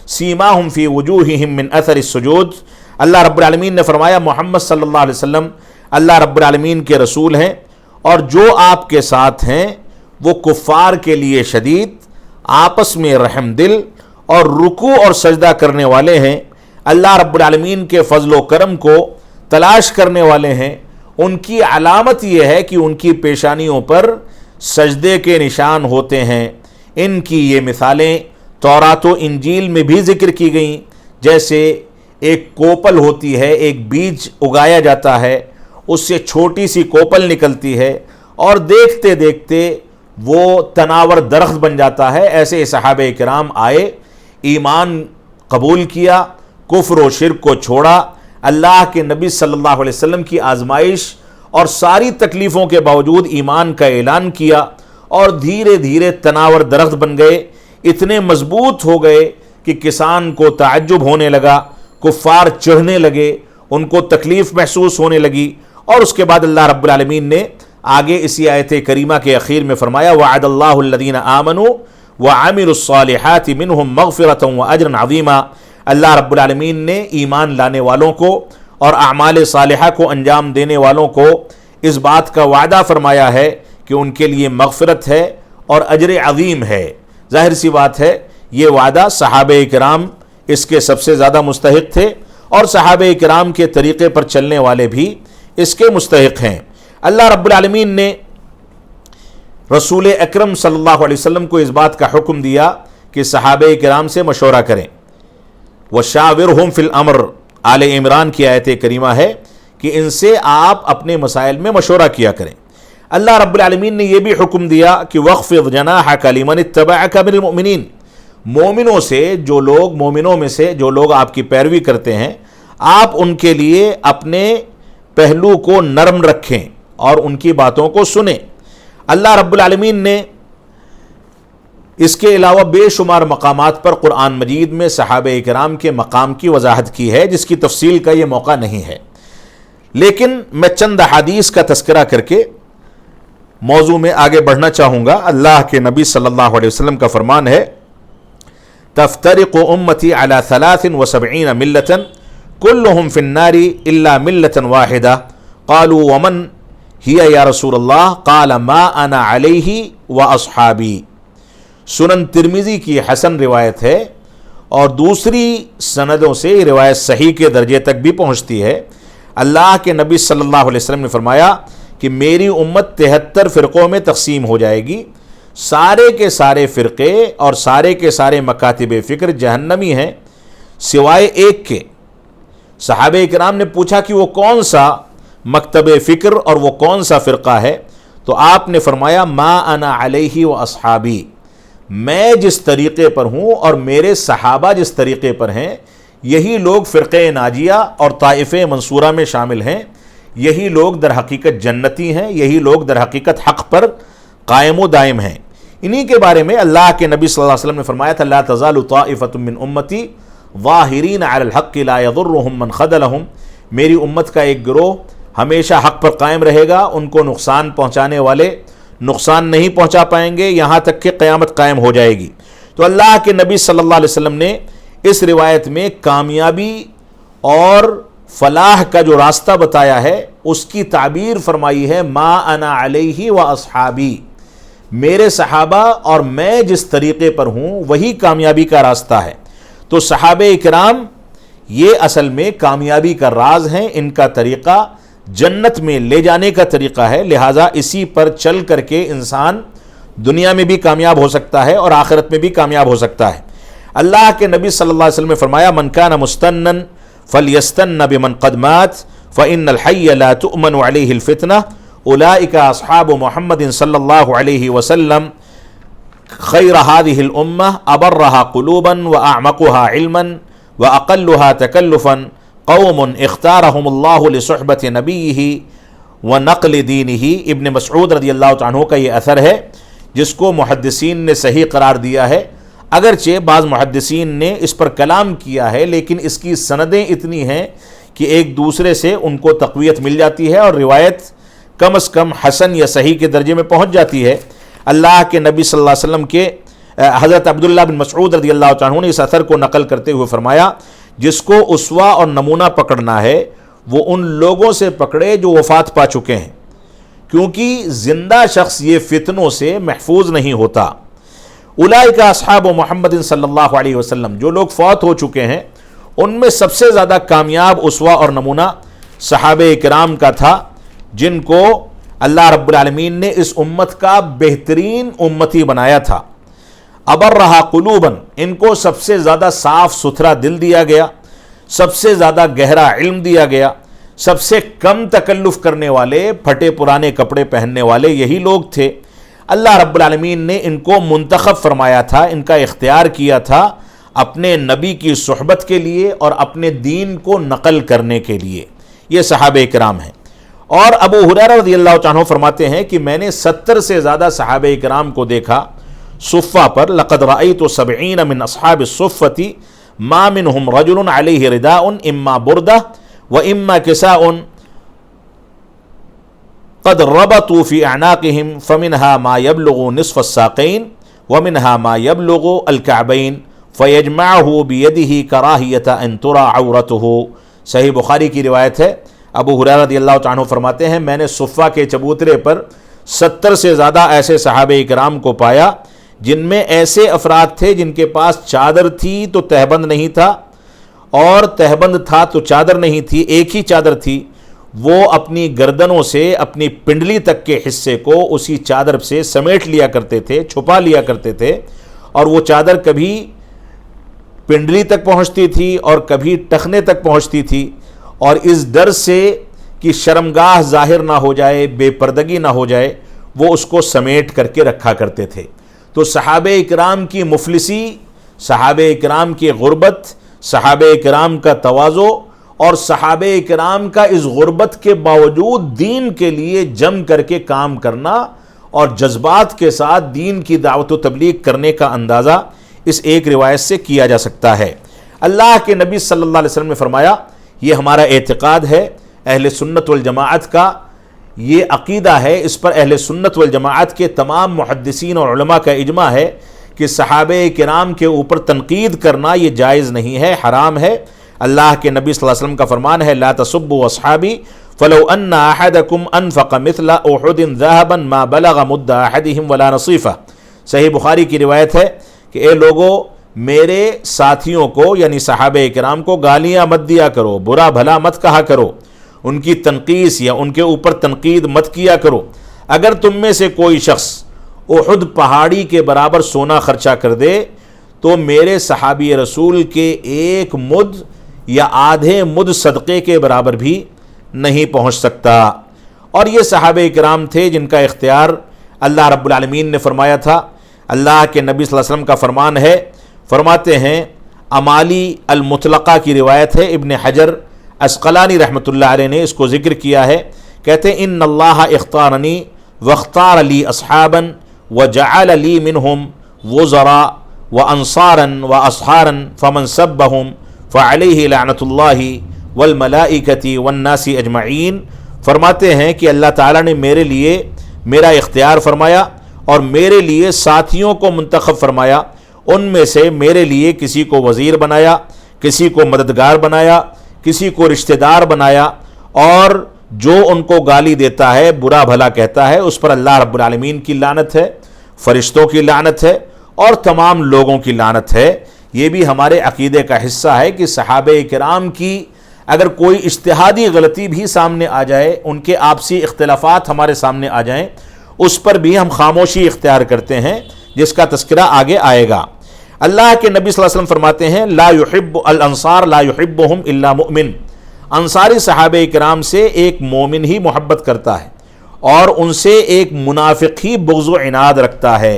سیماہم فی وجوہہم من اثر السجود۔ اللہ رب العالمین نے فرمایا محمد صلی اللہ علیہ وسلم اللہ رب العالمین کے رسول ہیں، اور جو آپ کے ساتھ ہیں وہ کفار کے لیے شدید، آپس میں رحم دل اور رکوع اور سجدہ کرنے والے ہیں، اللہ رب العالمین کے فضل و کرم کو تلاش کرنے والے ہیں۔ ان کی علامت یہ ہے کہ ان کی پیشانیوں پر سجدے کے نشان ہوتے ہیں۔ ان کی یہ مثالیں تورات و انجیل میں بھی ذکر کی گئیں، جیسے ایک کوپل ہوتی ہے، ایک بیج اگایا جاتا ہے، اس سے چھوٹی سی کوپل نکلتی ہے اور دیکھتے دیکھتے وہ تناور درخت بن جاتا ہے۔ ایسے صحابہ کرام آئے، ایمان قبول کیا، کفر و شرک کو چھوڑا، اللہ کے نبی صلی اللہ علیہ وسلم کی آزمائش اور ساری تکلیفوں کے باوجود ایمان کا اعلان کیا، اور دھیرے دھیرے تناور درخت بن گئے، اتنے مضبوط ہو گئے کہ کسان کو تعجب ہونے لگا، کفار چڑھنے لگے، ان کو تکلیف محسوس ہونے لگی۔ اور اس کے بعد اللہ رب العالمین نے آگے اسی آیت کریمہ کے اخیر میں فرمایا وعد اللہ الذین آمنوا وعملوا الصالحات منہم مغفرۃ واجرا عظیما۔ اللہ رب العالمین نے ایمان لانے والوں کو اور اعمال صالحہ کو انجام دینے والوں کو اس بات کا وعدہ فرمایا ہے کہ ان کے لیے مغفرت ہے اور اجر عظیم ہے۔ ظاہر سی بات ہے یہ وعدہ صحابہ کرام اس کے سب سے زیادہ مستحق تھے، اور صحابہ کرام کے طریقے پر چلنے والے بھی اس کے مستحق ہیں۔ اللہ رب العالمین نے رسول اکرم صلی اللہ علیہ وسلم کو اس بات کا حکم دیا کہ صحابہ کرام سے مشورہ کریں۔ وَشَاوِرْهُمْ فِي الْأَمْرِ آل عمران کی آیت کریمہ ہے کہ ان سے آپ اپنے مسائل میں مشورہ کیا کریں۔ اللہ رب العالمین نے یہ بھی حکم دیا کہ وَاخْفِضْ جَنَاحَكَ لِمَنِ اتَّبَعَكَ مِنَ الْمُؤْمِنِينَ، مومنوں سے جو لوگ، مومنوں میں سے جو لوگ آپ کی پیروی کرتے ہیں، آپ ان کے لیے اپنے پہلو کو نرم رکھیں اور ان کی باتوں کو سنیں۔ اللہ رب العالمین نے اس کے علاوہ بے شمار مقامات پر قرآن مجید میں صحابہ کرام کے مقام کی وضاحت کی ہے، جس کی تفصیل کا یہ موقع نہیں ہے، لیکن میں چند احادیث کا تذکرہ کر کے موضوع میں آگے بڑھنا چاہوں گا۔ اللہ کے نبی صلی اللہ علیہ وسلم کا فرمان ہے تفترق امتی علی 73 ملۃ کلہم فی النار الا ملۃ واحدہ قالوا ومن ہی یا رسول اللہ قال ما انا علیہ واصحابی۔ سنن ترمذی کی حسن روایت ہے، اور دوسری سندوں سے یہ روایت صحیح کے درجے تک بھی پہنچتی ہے۔ اللہ کے نبی صلی اللہ علیہ وسلم نے فرمایا کہ میری امت 73 فرقوں میں تقسیم ہو جائے گی، سارے کے سارے فرقے اور سارے کے سارے مکاتب فکر جہنمی ہیں سوائے ایک کے۔ صحابہ کرام نے پوچھا کہ وہ کون سا مکتب فکر اور وہ کون سا فرقہ ہے؟ تو آپ نے فرمایا ما انا علیہ و اصحابی، میں جس طریقے پر ہوں اور میرے صحابہ جس طریقے پر ہیں، یہی لوگ فرقہ ناجیہ اور طائفہ منصورہ میں شامل ہیں، یہی لوگ در حقیقت جنتی ہیں، یہی لوگ در حقیقت حق پر قائم و دائم ہیں۔ انہی کے بارے میں اللہ کے نبی صلی اللہ علیہ وسلم نے فرمایا تھا لا تزال طائفۃ من امتی ظاہرین علی الحق لا یضرهم من خذلهم، میری امت کا ایک گروہ ہمیشہ حق پر قائم رہے گا، ان کو نقصان پہنچانے والے نقصان نہیں پہنچا پائیں گے یہاں تک کہ قیامت قائم ہو جائے گی۔ تو اللہ کے نبی صلی اللہ علیہ وسلم نے اس روایت میں کامیابی اور فلاح کا جو راستہ بتایا ہے اس کی تعبیر فرمائی ہے ما انا علیہ و اصحابی، میرے صحابہ اور میں جس طریقے پر ہوں وہی کامیابی کا راستہ ہے۔ تو صحابہ اکرام یہ اصل میں کامیابی کا راز ہیں، ان کا طریقہ جنت میں لے جانے کا طریقہ ہے، لہٰذا اسی پر چل کر کے انسان دنیا میں بھی کامیاب ہو سکتا ہے اور آخرت میں بھی کامیاب ہو سکتا ہے۔ اللہ کے نبی صلی اللہ علیہ وسلم نے فرمایا من کان مستنا فلیستن بمن قد مات فإن الحی لا تؤمن علیہ الفتنہ اولئک اصحاب محمد صلی اللہ علیہ وسلم خیر هذه الامہ ابرها قلوبا واعمقها علما واقلها تکلفا قوم اختارهم اللہ لصحبت نبیہ ونقل دینہ۔ ابن مسعود رضی اللہ عنہ کا یہ اثر ہے جس کو محدثین نے صحیح قرار دیا ہے، اگرچہ بعض محدثین نے اس پر کلام کیا ہے لیکن اس کی سندیں اتنی ہیں کہ ایک دوسرے سے ان کو تقویت مل جاتی ہے اور روایت کم از کم حسن یا صحیح کے درجے میں پہنچ جاتی ہے۔ اللہ کے نبی صلی اللہ علیہ وسلم کے حضرت عبداللہ بن مسعود رضی اللہ عنہ نے اس اثر کو نقل کرتے ہوئے فرمایا جس کو اسوہ اور نمونہ پکڑنا ہے وہ ان لوگوں سے پکڑے جو وفات پا چکے ہیں، کیونکہ زندہ شخص یہ فتنوں سے محفوظ نہیں ہوتا۔ اولئک اصحاب محمد صلی اللہ علیہ وسلم، جو لوگ فوت ہو چکے ہیں ان میں سب سے زیادہ کامیاب اسوہ اور نمونہ صحابہ کرام کا تھا، جن کو اللہ رب العالمین نے اس امت کا بہترین امتی بنایا تھا۔ ابرہا قلوباً، ان کو سب سے زیادہ صاف ستھرا دل دیا گیا، سب سے زیادہ گہرا علم دیا گیا، سب سے کم تکلف کرنے والے، پھٹے پرانے کپڑے پہننے والے یہی لوگ تھے۔ اللہ رب العالمین نے ان کو منتخب فرمایا تھا، ان کا اختیار کیا تھا اپنے نبی کی صحبت کے لیے اور اپنے دین کو نقل کرنے کے لیے۔ یہ صحابہ کرام ہیں۔ اور ابو ہریرہ رضی اللہ عنہ فرماتے ہیں کہ میں نے 70 سے زیادہ صحابہ کرام کو دیکھا صفہ پر، لقد رأیت 70 من اصحاب الصفۃ ما منهم رجل علیہ رداء اما بردہ واما کساء قد ربطوا في اعناقهم فمنها ما يبلغ نصف الساقين ومنها ما يبلغ الكعبين فيجمعه بيده كراهية ان ترى عورته۔ صحیح بخاری کی روایت ہے، ابو ہریرہ رضی اللہ عنہ فرماتے ہیں میں نے صفہ کے چبوترے پر 70 سے زیادہ ایسے صحابہ کرام کو پایا جن میں ایسے افراد تھے جن کے پاس چادر تھی تو تہبند نہیں تھا، اور تہبند تھا تو چادر نہیں تھی، ایک ہی چادر تھی، وہ اپنی گردنوں سے اپنی پنڈلی تک کے حصے کو اسی چادر سے سمیٹ لیا کرتے تھے، چھپا لیا کرتے تھے، اور وہ چادر کبھی پنڈلی تک پہنچتی تھی اور کبھی ٹخنے تک پہنچتی تھی، اور اس ڈر سے کہ شرمگاہ ظاہر نہ ہو جائے، بے پردگی نہ ہو جائے، وہ اس کو سمیٹ کر کے رکھا کرتے تھے۔ تو صحابہ اکرام کی مفلسی، صحابہ اکرام کی غربت، صحابہ اکرام کا تواضع اور صحابہ اکرام کا اس غربت کے باوجود دین کے لیے جم کر کے کام کرنا اور جذبات کے ساتھ دین کی دعوت و تبلیغ کرنے کا اندازہ اس ایک روایت سے کیا جا سکتا ہے۔ اللہ کے نبی صلی اللہ علیہ وسلم نے فرمایا یہ ہمارا اعتقاد ہے، اہل سنت والجماعت کا یہ عقیدہ ہے، اس پر اہل سنت والجماعت کے تمام محدثین اور علماء کا اجماع ہے کہ صحابہ کرام کے اوپر تنقید کرنا یہ جائز نہیں ہے، حرام ہے۔ اللہ کے نبی صلی اللہ علیہ وسلم کا فرمان ہے لا تسبوا اصحابی فلو ان احدکم انفق مثل احد ذهبا ما بلغ مد احدهم ولا نصیفہ۔ صحیح بخاری کی روایت ہے کہ اے لوگو میرے ساتھیوں کو یعنی صحابہ کرام کو گالیاں مت دیا کرو، برا بھلا مت کہا کرو، ان کی تنقیص یا ان کے اوپر تنقید مت کیا کرو۔ اگر تم میں سے کوئی شخص احد پہاڑی کے برابر سونا خرچہ کر دے تو میرے صحابی رسول کے ایک مد یا آدھے مد صدقے کے برابر بھی نہیں پہنچ سکتا۔ اور یہ صحابہ کرام تھے جن کا اختیار اللہ رب العالمین نے فرمایا تھا۔ اللہ کے نبی صلی اللہ علیہ وسلم کا فرمان ہے، فرماتے ہیں امالی المطلقہ کی روایت ہے، ابن حجر عسقلانی رحمۃ اللہ علیہ نے اس کو ذکر کیا ہے، کہتے ہیں ان اللہ اختارنی واختار لی اصحابا وجعل لی منہم وزراء وأنصارا وأصحارا فمن سبهم فعليه لعنة الله والملائکۃ والناس اجمعین۔ فرماتے ہیں کہ اللہ تعالیٰ نے میرے لیے میرا اختیار فرمایا اور میرے لیے ساتھیوں کو منتخب فرمایا، ان میں سے میرے لیے کسی کو وزیر بنایا، کسی کو مددگار بنایا، کسی کو رشتہ دار بنایا، اور جو ان کو گالی دیتا ہے، برا بھلا کہتا ہے، اس پر اللہ رب العالمین کی لعنت ہے، فرشتوں کی لعنت ہے اور تمام لوگوں کی لعنت ہے۔ یہ بھی ہمارے عقیدے کا حصہ ہے کہ صحابہ کرام کی اگر کوئی اجتہادی غلطی بھی سامنے آ جائے، ان کے آپسی اختلافات ہمارے سامنے آ جائیں، اس پر بھی ہم خاموشی اختیار کرتے ہیں، جس کا تذکرہ آگے آئے گا۔ اللہ کے نبی صلی اللہ علیہ وسلم فرماتے ہیں لا يحب الانصار لا يحبهم الا مؤمن، انصاری صحابہ کرام سے ایک مومن ہی محبت کرتا ہے اور ان سے ایک منافق ہی بغض و عناد رکھتا ہے۔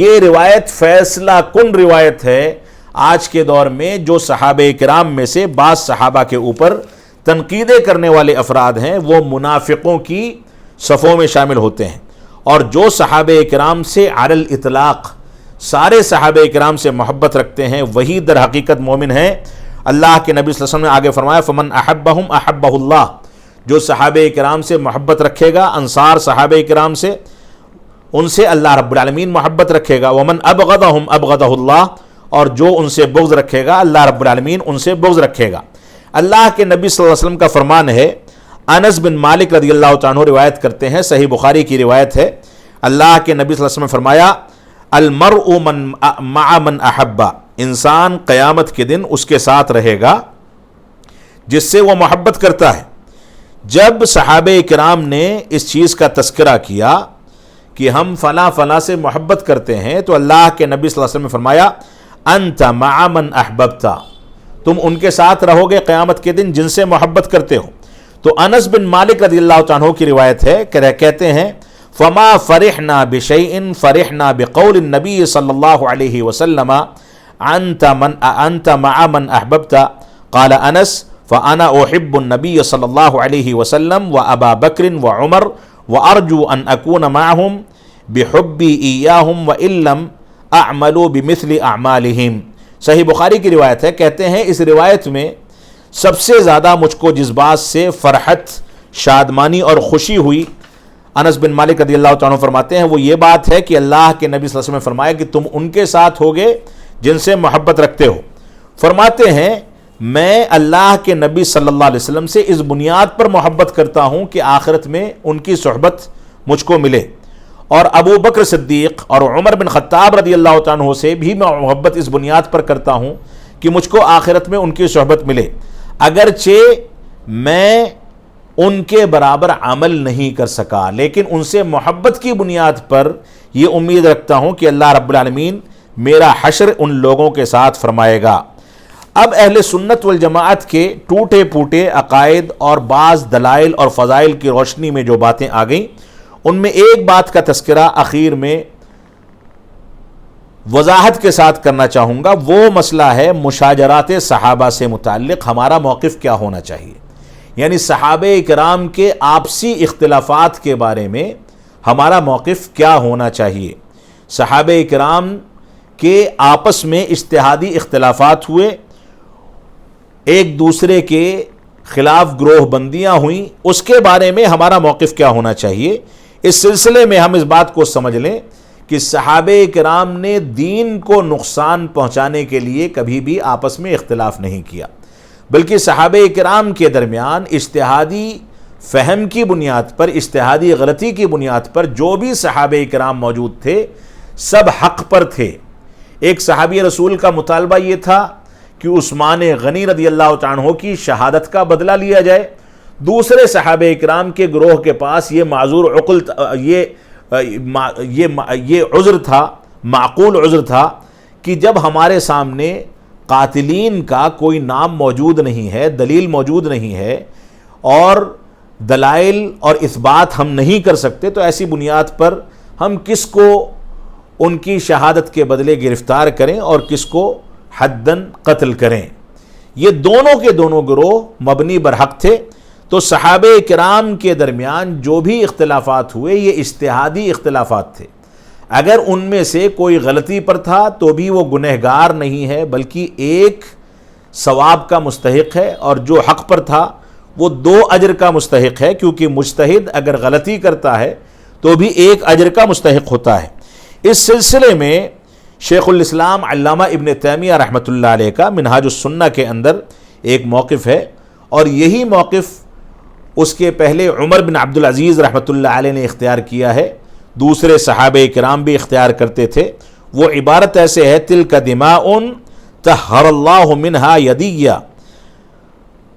یہ روایت فیصلہ کن روایت ہے آج کے دور میں۔ جو صحابہ کرام میں سے بعض صحابہ کے اوپر تنقیدیں کرنے والے افراد ہیں، وہ منافقوں کی صفوں میں شامل ہوتے ہیں، اور جو صحابہ کرام سے علی الاطلاق سارے صحابہ کرام سے محبت رکھتے ہیں، وہی در حقیقت مومن ہیں۔ اللہ کے نبی صلی اللہ علیہ وسلم نے آگے فرمایا فمن احبہم احبہ اللہ، جو صحابہ کرام سے محبت رکھے گا، انصار صحابہ کرام سے، ان سے اللہ رب العالمین محبت رکھے گا۔ ومن ابغضہم ابغضہ اللہ، اور جو ان سے بغض رکھے گا، اللہ رب العالمین ان سے بغض رکھے گا۔ اللہ کے نبی صلی اللہ علیہ وسلم کا فرمان ہے، انس بن مالک رضی اللہ تعالیٰ عنہ روایت کرتے ہیں، صحیح بخاری کی روایت ہے، اللہ کے نبی صلی اللہ علیہ وسلم نے فرمایا المرء مع من احبہ، انسان قیامت کے دن اس کے ساتھ رہے گا جس سے وہ محبت کرتا ہے۔ جب صحابہ کرام نے اس چیز کا تذکرہ کیا کہ ہم فلاں فلاں سے محبت کرتے ہیں، تو اللہ کے نبی صلی اللہ علیہ وسلم نے فرمایا انت مع من احببت، تم ان کے ساتھ رہو گے قیامت کے دن جن سے محبت کرتے ہو۔ تو انس بن مالک رضی اللہ عنہ کی روایت ہے، کہتے ہیں فما فرحنا بشیء فرحنا بقول النبی صلی اللہ علیہ وسلم انت مع من احببت، قال انس فانا احب النبی صلی اللہ علیہ وسلم وابا بکر وعمر وارجو ان اکون معهم بحبی ایاہم وان لم اعملوا بمثل اعمالہم۔ صحیح بخاری کی روایت ہے، کہتے ہیں اس روایت میں سب سے زیادہ مجھ کو جس بات سے فرحت، شادمانی اور خوشی ہوئی، انس بن مالک رضی اللہ عنہ فرماتے ہیں، وہ یہ بات ہے کہ اللہ کے نبی صلی اللہ علیہ وسلم نے فرمایا کہ تم ان کے ساتھ ہوگے جن سے محبت رکھتے ہو۔ فرماتے ہیں میں اللہ کے نبی صلی اللہ علیہ وسلم سے اس بنیاد پر محبت کرتا ہوں کہ آخرت میں ان کی صحبت مجھ کو ملے، اور ابو بکر صدیق اور عمر بن خطاب رضی اللہ عنہ سے بھی میں محبت اس بنیاد پر کرتا ہوں کہ مجھ کو آخرت میں ان کی صحبت ملے، اگرچہ میں ان کے برابر عمل نہیں کر سکا، لیکن ان سے محبت کی بنیاد پر یہ امید رکھتا ہوں کہ اللہ رب العالمین میرا حشر ان لوگوں کے ساتھ فرمائے گا۔ اب اہل سنت والجماعت کے ٹوٹے پوٹے عقائد اور بعض دلائل اور فضائل کی روشنی میں جو باتیں آ گئیں، ان میں ایک بات کا تذکرہ اخیر میں وضاحت کے ساتھ کرنا چاہوں گا، وہ مسئلہ ہے مشاجرات صحابہ سے متعلق ہمارا موقف کیا ہونا چاہیے، یعنی صحابہ کرام کے آپسی اختلافات کے بارے میں ہمارا موقف کیا ہونا چاہیے۔ صحابہ کرام کے آپس میں اجتہادی اختلافات ہوئے، ایک دوسرے کے خلاف گروہ بندیاں ہوئیں، اس کے بارے میں ہمارا موقف کیا ہونا چاہیے۔ اس سلسلے میں ہم اس بات کو سمجھ لیں کہ صحابہ کرام نے دین کو نقصان پہنچانے کے لیے کبھی بھی آپس میں اختلاف نہیں کیا، بلکہ صحابہ کرام کے درمیان اجتہادی فہم کی بنیاد پر، اجتہادی غلطی کی بنیاد پر جو بھی صحابہ کرام موجود تھے سب حق پر تھے۔ ایک صحابی رسول کا مطالبہ یہ تھا کہ عثمان غنی رضی اللہ عنہ کی شہادت کا بدلہ لیا جائے، دوسرے صحابہ کرام کے گروہ کے پاس یہ معذور عقل یہ عذر تھا، معقول عذر تھا کہ جب ہمارے سامنے قاتلین کا کوئی نام موجود نہیں ہے، دلیل موجود نہیں ہے، اور دلائل اور اثبات ہم نہیں کر سکتے، تو ایسی بنیاد پر ہم کس کو ان کی شہادت کے بدلے گرفتار کریں اور کس کو حداً قتل کریں۔ یہ دونوں کے دونوں گروہ مبنی برحق تھے۔ تو صحابہ کرام کے درمیان جو بھی اختلافات ہوئے یہ اجتہادی اختلافات تھے۔ اگر ان میں سے کوئی غلطی پر تھا تو بھی وہ گنہگار نہیں ہے بلکہ ایک ثواب کا مستحق ہے، اور جو حق پر تھا وہ 2 اجر کا مستحق ہے، کیونکہ مجتہد اگر غلطی کرتا ہے تو بھی 1 اجر کا مستحق ہوتا ہے۔ اس سلسلے میں شیخ الاسلام علامہ ابن تیمیہ رحمۃ اللہ علیہ کا منہاج السنہ کے اندر ایک موقف ہے، اور یہی موقف اس کے پہلے عمر بن عبدالعزیز رحمۃ اللہ علیہ نے اختیار کیا ہے، دوسرے صحابہ کرام بھی اختیار کرتے تھے۔ وہ عبارت ایسے ہے: تلک دماء طہر اللہ منہا یدیہ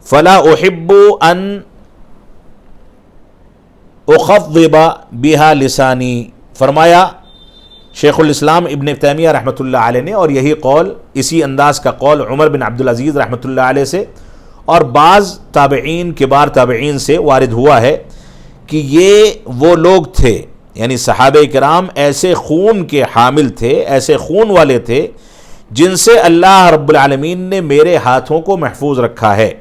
فلا احب ان اخضب بہا لسانی۔ فرمایا شیخ الاسلام ابن تیمیہ رحمۃ اللہ علیہ نے، اور یہی قول، اسی انداز کا قول عمر بن عبدالعزیز رحمۃ اللہ علیہ سے اور بعض تابعین، کبار تابعین سے وارد ہوا ہے کہ یہ وہ لوگ تھے، یعنی صحابہ کرام ایسے خون کے حامل تھے، ایسے خون والے تھے جن سے اللہ رب العالمین نے میرے ہاتھوں کو محفوظ رکھا ہے،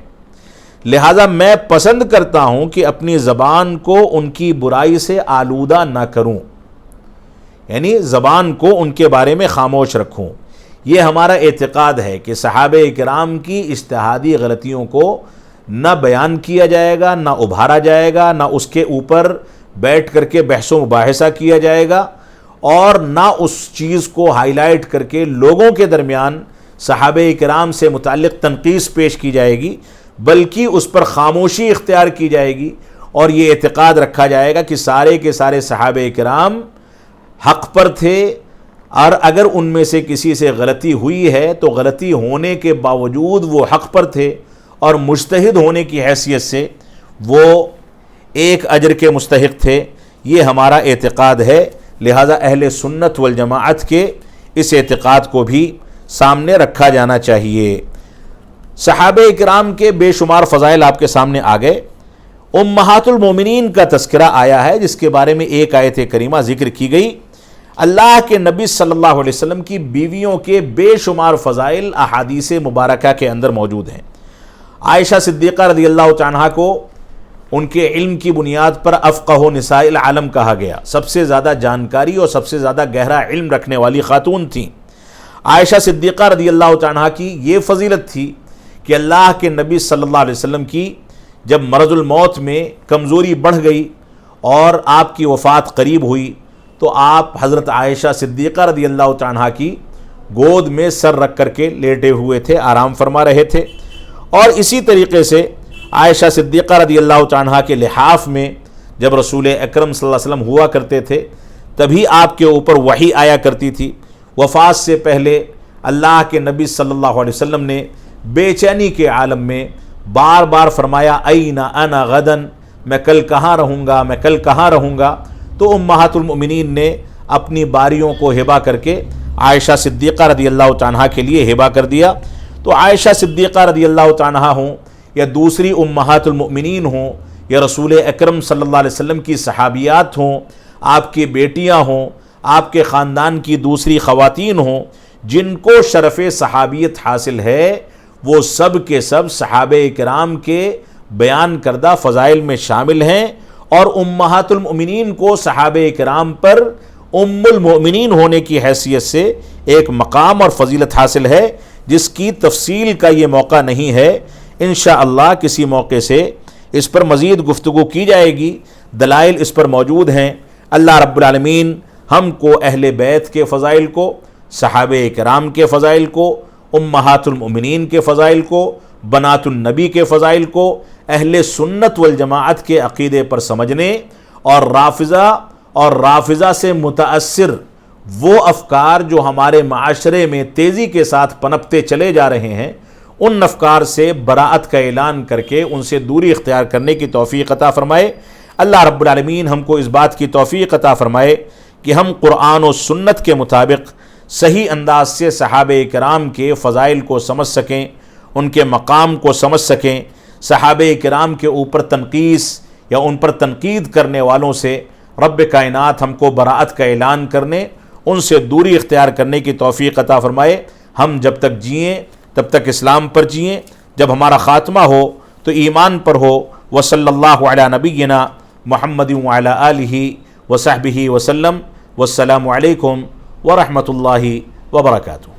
لہٰذا میں پسند کرتا ہوں کہ اپنی زبان کو ان کی برائی سے آلودہ نہ کروں، یعنی زبان کو ان کے بارے میں خاموش رکھوں۔ یہ ہمارا اعتقاد ہے کہ صحابہ کرام کی اجتہادی غلطیوں کو نہ بیان کیا جائے گا، نہ ابھارا جائے گا، نہ اس کے اوپر بیٹھ کر کے بحث و مباحثہ کیا جائے گا، اور نہ اس چیز کو ہائی لائٹ کر کے لوگوں کے درمیان صحابہ کرام سے متعلق تنقیص پیش کی جائے گی، بلکہ اس پر خاموشی اختیار کی جائے گی، اور یہ اعتقاد رکھا جائے گا کہ سارے کے سارے صحابہ کرام حق پر تھے، اور اگر ان میں سے کسی سے غلطی ہوئی ہے تو غلطی ہونے کے باوجود وہ حق پر تھے، اور مجتہد ہونے کی حیثیت سے وہ 1 اجر کے مستحق تھے۔ یہ ہمارا اعتقاد ہے، لہذا اہل سنت والجماعت کے اس اعتقاد کو بھی سامنے رکھا جانا چاہیے۔ صحابہ کرام کے بے شمار فضائل آپ کے سامنے آ گئے۔ امہات المومنین کا تذکرہ آیا ہے، جس کے بارے میں ایک آیت کریمہ ذکر کی گئی۔ اللہ کے نبی صلی اللہ علیہ وسلم کی بیویوں کے بے شمار فضائل احادیث مبارکہ کے اندر موجود ہیں۔ عائشہ صدیقہ رضی اللہ عنہا کو ان کے علم کی بنیاد پر افقہ نساء العالم کہا گیا، سب سے زیادہ جانکاری اور سب سے زیادہ گہرا علم رکھنے والی خاتون تھیں۔ عائشہ صدیقہ رضی اللہ عنہا کی یہ فضیلت تھی کہ اللہ کے نبی صلی اللہ علیہ وسلم کی جب مرض الموت میں کمزوری بڑھ گئی اور آپ کی وفات قریب ہوئی تو آپ حضرت عائشہ صدیقہ رضی اللہ عنہا کی گود میں سر رکھ کر کے لیٹے ہوئے تھے، آرام فرما رہے تھے، اور اسی طریقے سے عائشہ صدیقہ رضی اللہ عنہا کے لحاف میں جب رسول اکرم صلی اللہ علیہ وسلم ہوا کرتے تھے تبھی آپ کے اوپر وحی آیا کرتی تھی۔ وفات سے پہلے اللہ کے نبی صلی اللہ علیہ وسلم نے بے چینی کے عالم میں بار بار فرمایا این انا غدن، میں کل کہاں رہوں گا، میں کل کہاں رہوں گا، تو امہات المؤمنین نے اپنی باریوں کو ہبا کر کے عائشہ صدیقہ رضی اللہ عنہا کے لیے ہبا کر دیا۔ تو عائشہ صدیقہ رضی اللہ عنہا ہوں یا دوسری امہات المؤمنین ہوں یا رسول اکرم صلی اللہ علیہ وسلم کی صحابیات ہوں، آپ کی بیٹیاں ہوں، آپ کے خاندان کی دوسری خواتین ہوں، جن کو شرف صحابیت حاصل ہے، وہ سب کے سب صحابہ کرام کے بیان کردہ فضائل میں شامل ہیں، اور امہات المؤمنین کو صحابہ کرام پر ام المؤمنین ہونے کی حیثیت سے ایک مقام اور فضیلت حاصل ہے، جس کی تفصیل کا یہ موقع نہیں ہے۔ انشاءاللہ کسی موقع سے اس پر مزید گفتگو کی جائے گی، دلائل اس پر موجود ہیں۔ اللہ رب العالمین ہم کو اہل بیت کے فضائل کو، صحابہ کرام کے فضائل کو، امہات المؤمنین کے فضائل کو، بنات النبی کے فضائل کو اہل سنت والجماعت کے عقیدے پر سمجھنے، اور رافضہ سے متاثر وہ افکار جو ہمارے معاشرے میں تیزی کے ساتھ پنپتے چلے جا رہے ہیں، ان افکار سے براءت کا اعلان کر کے ان سے دوری اختیار کرنے کی توفیق عطا فرمائے۔ اللہ رب العالمین ہم کو اس بات کی توفیق عطا فرمائے کہ ہم قرآن و سنت کے مطابق صحیح انداز سے صحابہ کرام کے فضائل کو سمجھ سکیں، ان کے مقام کو سمجھ سکیں، صحابہ کرام کے اوپر تنقیص یا ان پر تنقید کرنے والوں سے رب کائنات ہم کو براءت کا اعلان کرنے، ان سے دوری اختیار کرنے کی توفیق عطا فرمائے۔ ہم جب تک جئیں تب تک اسلام پر جئیں، جب ہمارا خاتمہ ہو تو ایمان پر ہو۔ وصلی اللہ علی نبینا محمد وعلی آلہ وصحبہ وسلم۔ والسلام علیکم ورحمۃ اللہ وبرکاتہ۔